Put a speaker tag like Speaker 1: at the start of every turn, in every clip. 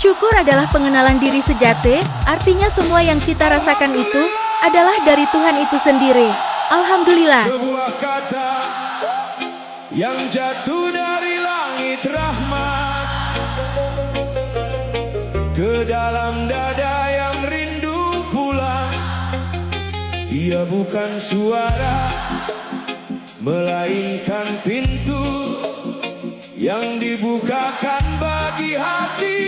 Speaker 1: Syukur adalah pengenalan diri sejati, artinya semua yang kita rasakan itu adalah dari Tuhan itu sendiri. Alhamdulillah.
Speaker 2: Sebuah kata yang jatuh dari langit rahmat ke dalam dada yang rindu pulang. Ia bukan suara, melainkan pintu yang dibukakan bagi hati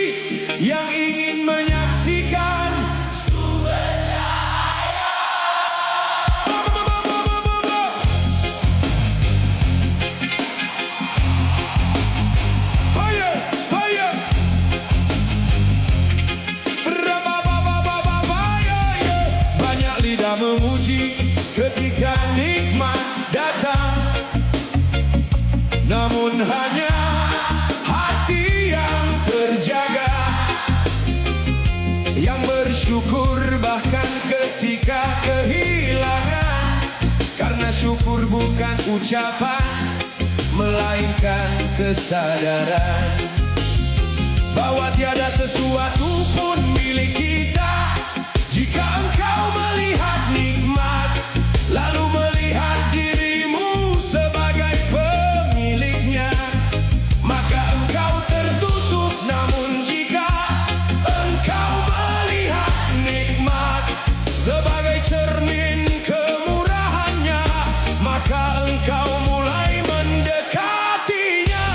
Speaker 2: yang ingin menyaksikan sumber cahaya. Fire, fire. Banyak lidah memuji ketika nikmat datang, namun hanya hati yang terjaga, yang bersyukur bahkan ketika kehilangan. Karena syukur bukan ucapan, melainkan kesadaran bahwa tiada sesuatu pun milik kita. Jika engkau melihat nikmat, lalu melihat dirimu sebagai pemiliknya, maka engkau tertutup. Namun jika engkau melihat nikmat sebagai cermin kemurahannya, maka engkau mulai mendekatinya.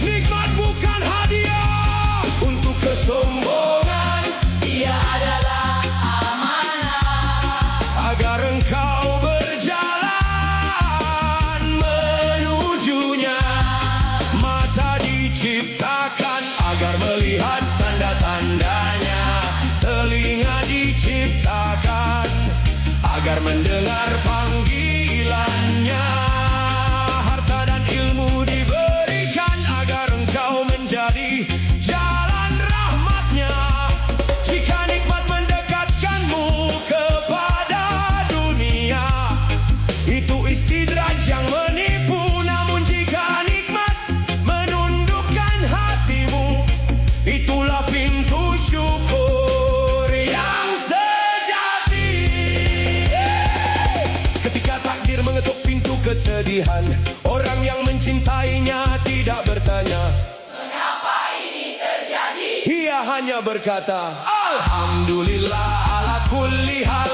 Speaker 2: Nikmat bukan hadiah untuk kesombongan, ia adalah amanah agar engkau berjalan menujunya. Mata diciptakan agar melihat tanda-tandanya, telinga diciptakan agar mendengar panggilannya. Harta dan ilmu diberikan agar engkau menjadi jalan rahmatnya. Jika nikmat mendekatkanmu kepada dunia, itu istidraj yang menipu. Namun jika nikmat menundukkan hatimu, itulah pintu syukur yang sejati. Ketika takdir mengetuk pintu kesedihan, orang yang mencintainya tidak bertanya mengapa ini terjadi. Ia hanya berkata, Alhamdulillah ala kulli hal.